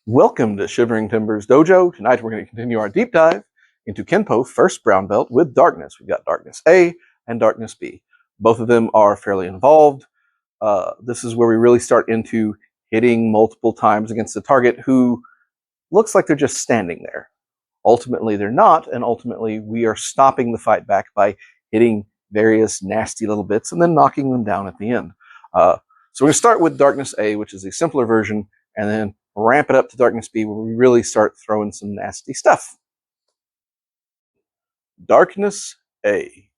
Welcome to Shivering Timbers Dojo. Tonight we're going to continue our deep dive into Kenpo's 1st Brown Belt with Darkness. We've got Darkness A and Darkness B. Both of them are fairly involved. This is where we really start into hitting multiple times against the target who looks like they're just standing there. Ultimately they're not, and ultimately we are stopping the fight back by hitting various nasty little bits and then knocking them down at the end. So we're going to start with Darkness A, which is a simpler version, and then ramp it up to Darkness B, where we really start throwing some nasty stuff. Darkness A.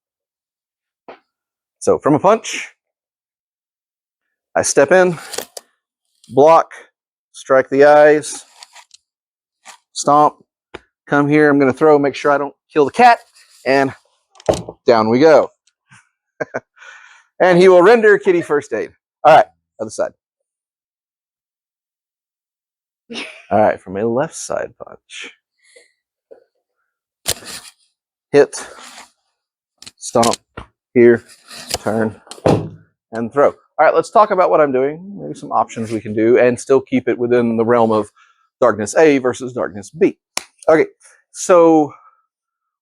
So from a punch, I step in, block, strike the eyes, stomp, come here, I'm going to throw, make sure I don't kill the cat, and down we go. And he will render kitty first aid. All right, other side. All right, from a left side punch. Hit, stomp, here, turn, and throw. All right, let's talk about what I'm doing, maybe some options we can do, and still keep it within the realm of Darkness A versus Darkness B. Okay, so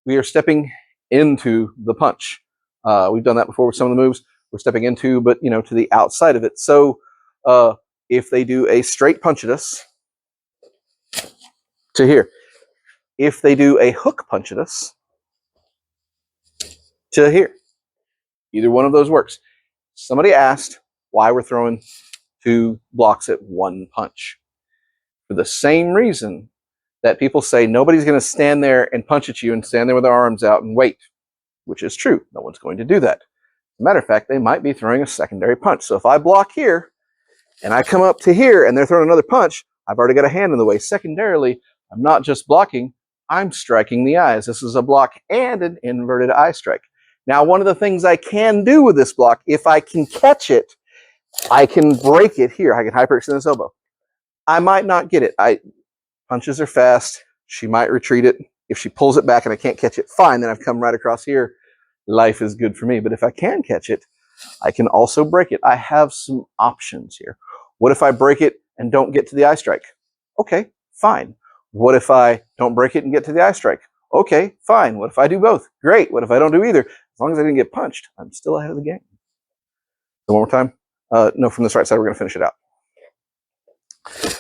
we are stepping into the punch. We've done that before with some of the moves. We're stepping into, but to the outside of it. So if they do a straight punch at us, to here. If they do a hook punch at us, to here. Either one of those works. Somebody asked why we're throwing 2 blocks at 1 punch. For the same reason that people say nobody's going to stand there and punch at you and stand there with their arms out and wait, which is true. No one's going to do that. As a matter of fact, they might be throwing a secondary punch. So if I block here and I come up to here and they're throwing another punch, I've already got a hand in the way. Secondarily, I'm not just blocking, I'm striking the eyes. This is a block and an inverted eye strike. Now, one of the things I can do with this block, if I can catch it, I can break it here. I can hyperextend this elbow. I might not get it. Punches are fast. She might retreat it. If she pulls it back and I can't catch it, fine. Then I've come right across here. Life is good for me. But if I can catch it, I can also break it. I have some options here. What if I break it and don't get to the eye strike? Okay, fine. What if I don't break it and get to the eye strike? Okay, fine. What if I do both? Great. What if I don't do either? As long as I didn't get punched, I'm still ahead of the game. So one more time. No, from this right side, we're going to finish it out.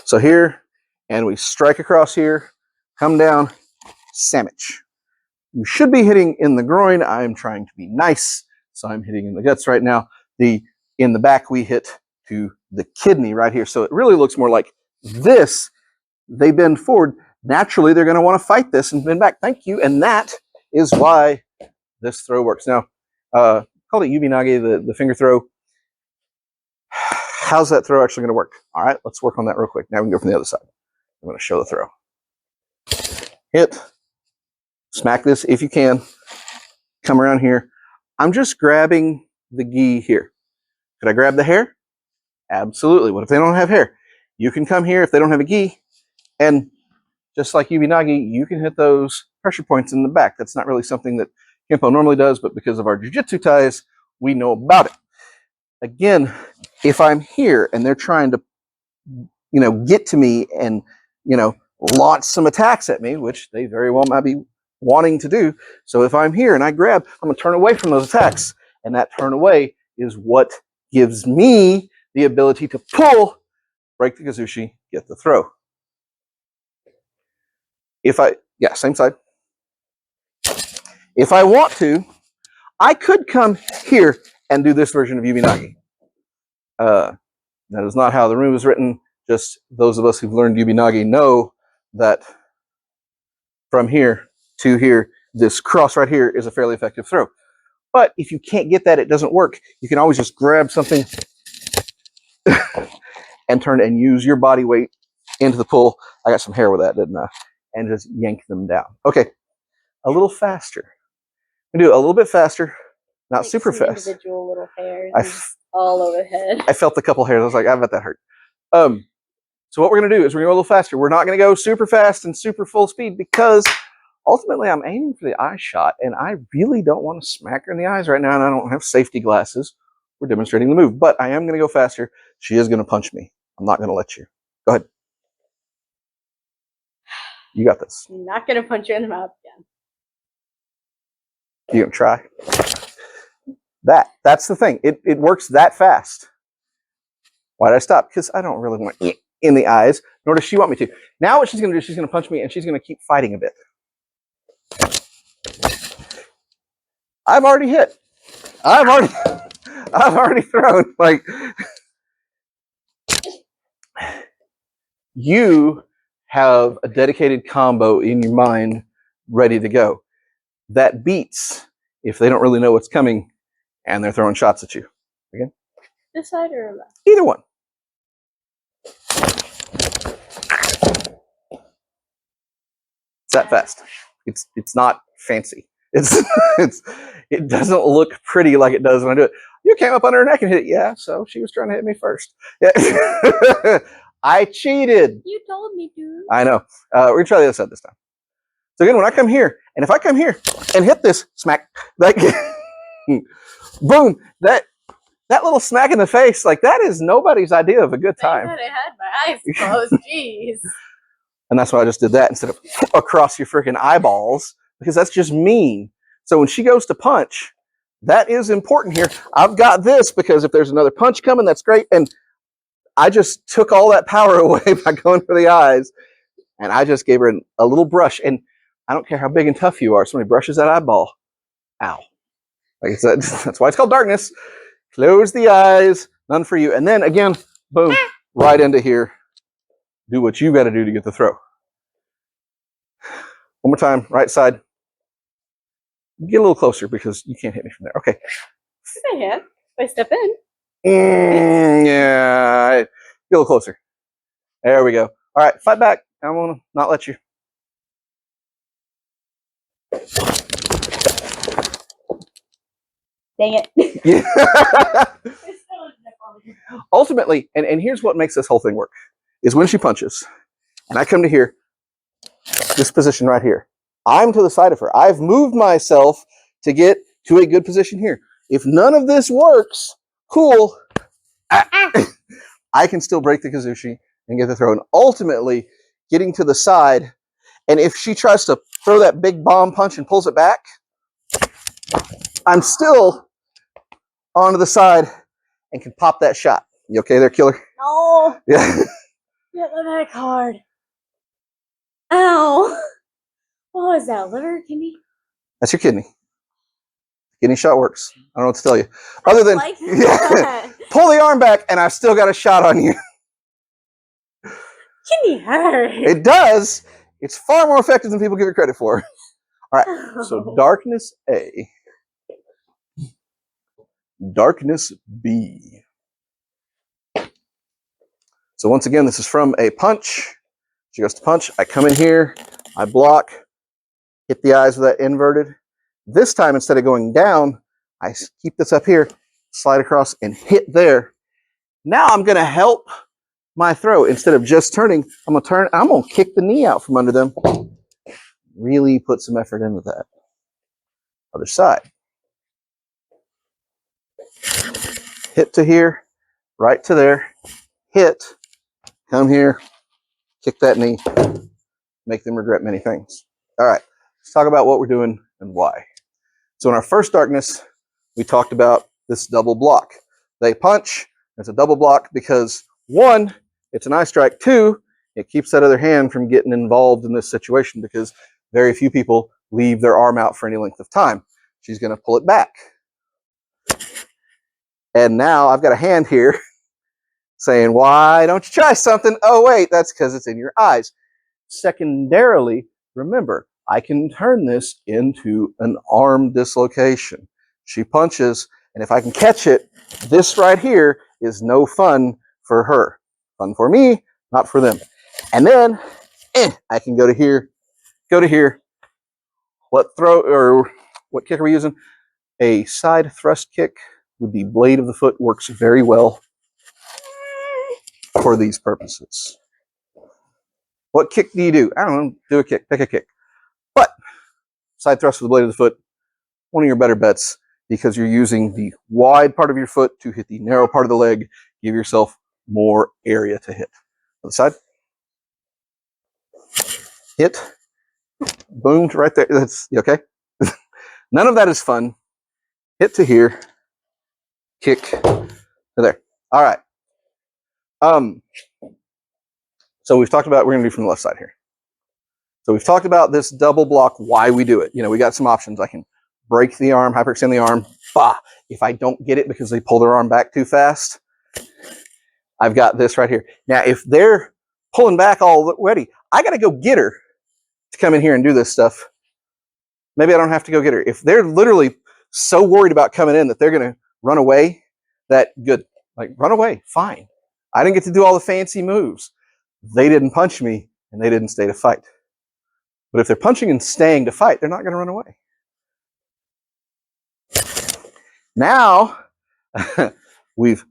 So here, and we strike across here, come down, sandwich. You should be hitting in the groin. I'm trying to be nice, so I'm hitting in the guts right now. In the back, we hit to the kidney right here. So it really looks more like this. They bend forward. Naturally, they're going to want to fight this and bend back. Thank you. And that is why this throw works. Now, call it Yubi-nage, the finger throw. How's that throw actually going to work? All right, let's work on that real quick. Now we can go from the other side. I'm going to show the throw. Hit. Smack this if you can. Come around here. I'm just grabbing the gi here. Could I grab the hair? Absolutely. What if they don't have hair? You can come here if they don't have a gi, and just like Yubi-nage, you can hit those pressure points in the back. That's not really something that Kenpo normally does, but because of our jiu-jitsu ties, we know about it. Again, if I'm here and they're trying to, get to me and, launch some attacks at me, which they very well might be wanting to do. So if I'm here and I grab, I'm going to turn away from those attacks. And that turn away is what gives me the ability to pull, break the kazushi, get the throw. Same side. If I want to, I could come here and do this version of Yubi-nage. That is not how the room is written. Just those of us who've learned Yubi-nage know that from here to here, this cross right here is a fairly effective throw. But if you can't get that, it doesn't work. You can always just grab something and turn and use your body weight into the pull. I got some hair with that, didn't I? And just yank them down. Okay, a little faster. We do it a little bit faster, not like super fast. Individual little hairs all over the head. I felt a couple hairs. I was like, I bet that hurt. So what we're going to do is we're going to go a little faster. We're not going to go super fast and super full speed because ultimately I'm aiming for the eye shot, and I really don't want to smack her in the eyes right now, and I don't have safety glasses. We're demonstrating the move, but I am going to go faster. She is going to punch me. I'm not going to let you. Go ahead. You got this. I'm not gonna punch you in the mouth again. You gonna try? That's the thing. It works that fast. Why did I stop? Because I don't really want in the eyes, nor does she want me to. Now what she's gonna do, she's gonna punch me and she's gonna keep fighting a bit. I've already hit. I've already thrown. Like, you have a dedicated combo in your mind ready to go. That beats if they don't really know what's coming and they're throwing shots at you. Again? This side or left? Either one. It's that fast. It's not fancy. It doesn't look pretty like it does when I do it. You came up on her neck and hit it. Yeah, so she was trying to hit me first. Yeah. I cheated. You told me to. I know. We're gonna try the other side this time. So again, when I come here, and if I come here and hit this smack, like boom, that little smack in the face, like that is nobody's idea of a good time. I had my eyes closed. Jeez. And that's why I just did that instead of across your freaking eyeballs, because that's just mean. So when she goes to punch, that is important here. I've got this because if there's another punch coming, that's great. And I just took all that power away by going for the eyes. And I just gave her a little brush. And I don't care how big and tough you are. Somebody brushes that eyeball. Ow. Like I said, that's why it's called darkness. Close the eyes. None for you. And then again, boom, right into here. Do what you got to do to get the throw. One more time, right side. Get a little closer because you can't hit me from there. Okay. I can. If I step in. Yeah. Get a little closer. There we go. All right, fight back. I'm going to not let you. Dang it. Yeah. Ultimately, and here's what makes this whole thing work, is when she punches, and I come to here, this position right here. I'm to the side of her. I've moved myself to get to a good position here. If none of this works, cool. I can still break the kazushi and get the throw. And ultimately, getting to the side, and if she tries to throw that big bomb punch and pulls it back, I'm still onto the side and can pop that shot. You okay there, killer? No. Yeah. Get the back hard. Ow. What was that? Liver? Kidney? That's your kidney. Kidney shot works. I don't know what to tell you. Other than like that. Pull the arm back and I've still got a shot on you. Kidney hurt. It does. It's far more effective than people give it credit for. All right. So darkness A. Darkness B. So once again, this is from a punch. She goes to punch. I come in here. I block. Hit the eyes with that inverted. This time, instead of going down, I keep this up here, slide across, and hit there. Now I'm going to help my throw. Instead of just turning, I'm going to turn. I'm going to kick the knee out from under them. Really put some effort into that. Other side. Hit to here, right to there. Hit. Come here. Kick that knee. Make them regret many things. All right. Let's talk about what we're doing and why. So in our first darkness, we talked about this double block. They punch. There's a double block because, one, it's an eye strike. Two, it keeps that other hand from getting involved in this situation because very few people leave their arm out for any length of time. She's going to pull it back. And now I've got a hand here saying, why don't you try something? Oh, wait, that's because it's in your eyes. Secondarily, remember, I can turn this into an arm dislocation. She punches, and if I can catch it, this right here is no fun for her. Fun for me, not for them. And then I can go to here. What throw or what kick are we using? A side thrust kick with the blade of the foot works very well for these purposes. What kick do you do? I don't know. Do a kick. Pick a kick. But side thrust with the blade of the foot, one of your better bets because you're using the wide part of your foot to hit the narrow part of the leg. Give yourself more area to hit. Other side. hit, boomed right there. That's okay. None of that is fun. Hit to here, kick to there. All right. So we've talked about, we're going to do from the left side here. So we've talked about this double block, why we do it. You know, we got some options. I can break the arm, hyperextend the arm. Bah! If I don't get it because they pull their arm back too fast, I've got this right here. Now, if they're pulling back already, I got to go get her to come in here and do this stuff. Maybe I don't have to go get her. If they're literally so worried about coming in that they're going to run away, that good. Like, run away, fine. I didn't get to do all the fancy moves. They didn't punch me, and they didn't stay to fight. But if they're punching and staying to fight, they're not going to run away. Now, we've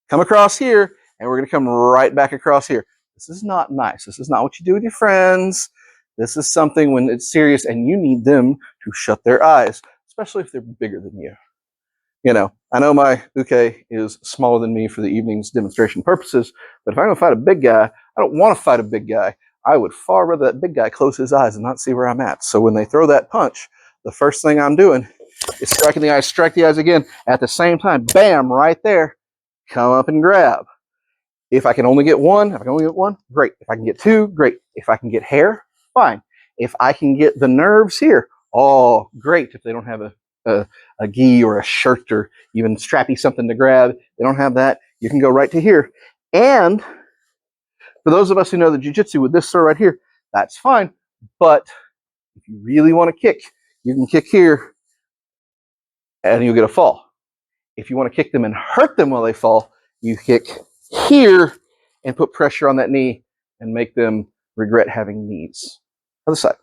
come across here, and we're going to come right back across here. This is not nice. This is not what you do with your friends. This is something when it's serious, and you need them to shut their eyes, especially if they're bigger than you. You know, I know my uke is smaller than me for the evening's demonstration purposes, but if I'm going to fight a big guy, I don't want to fight a big guy. I would far rather that big guy close his eyes and not see where I'm at. So when they throw that punch, the first thing I'm doing is striking the eyes, strike the eyes again. At the same time, bam, right there, come up and grab. If I can only get one, great. If I can get two, great. If I can get hair, fine. If I can get the nerves here, oh, great. If they don't have a gi or a shirt or even strappy something to grab, they don't have that, you can go right to here. And for those of us who know the jiu-jitsu with this sort right here, that's fine. But if you really want to kick, you can kick here and you'll get a fall. If you want to kick them and hurt them while they fall, you kick here and put pressure on that knee and make them regret having knees. Other side.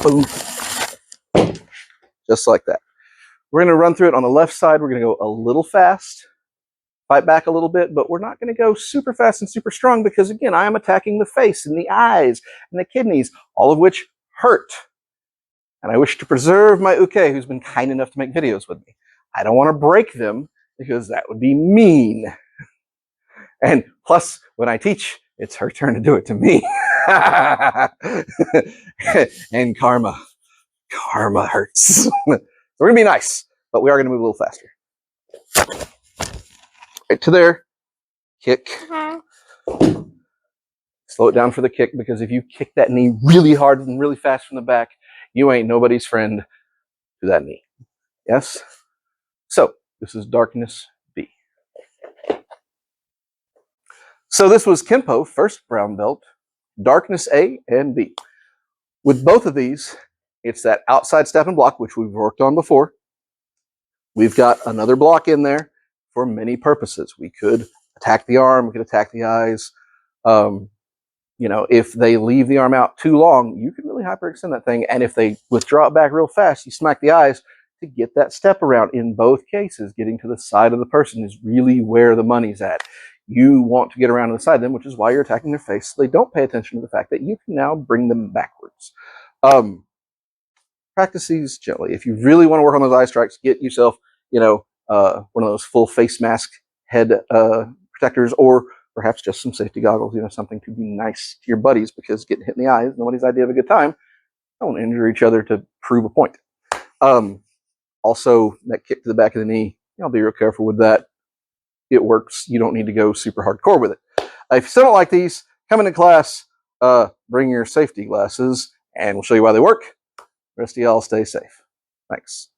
Boom. Just like that. We're going to run through it on the left side. We're going to go a little fast, fight back a little bit, but we're not going to go super fast and super strong because, again, I am attacking the face and the eyes and the kidneys, all of which hurt. And I wish to preserve my uke, who's been kind enough to make videos with me. I don't want to break them because that would be mean. And plus, when I teach, it's her turn to do it to me. And karma hurts. We're going to be nice, but we are going to move a little faster. Right to there. Kick. Slow it down for the kick, because if you kick that knee really hard and really fast from the back, you ain't nobody's friend to that knee. Yes? So, this is Darkness B. So this was Kenpo1st Brown Belt, Darkness A and B. With both of these, it's that outside step and block, which we've worked on before. We've got another block in there for many purposes. We could attack the arm, we could attack the eyes. You know, if they leave the arm out too long, you can really hyperextend that thing. And if they withdraw it back real fast, you smack the eyes to get that step around. In both cases, getting to the side of the person is really where the money's at. You want to get around to the side of them, which is why you're attacking their face. So they don't pay attention to the fact that you can now bring them backwards. Practice these gently. If you really want to work on those eye strikes, get yourself, you know, one of those full face mask head protectors, or perhaps just some safety goggles, you know, something to be nice to your buddies, because getting hit in the eye is nobody's idea of a good time. Don't injure each other to prove a point. Also, that kick to the back of the knee, I'll be real careful with that. It works. You don't need to go super hardcore with it. If you still don't like these, come into class, bring your safety glasses, and we'll show you why they work. The rest of y'all stay safe. Thanks.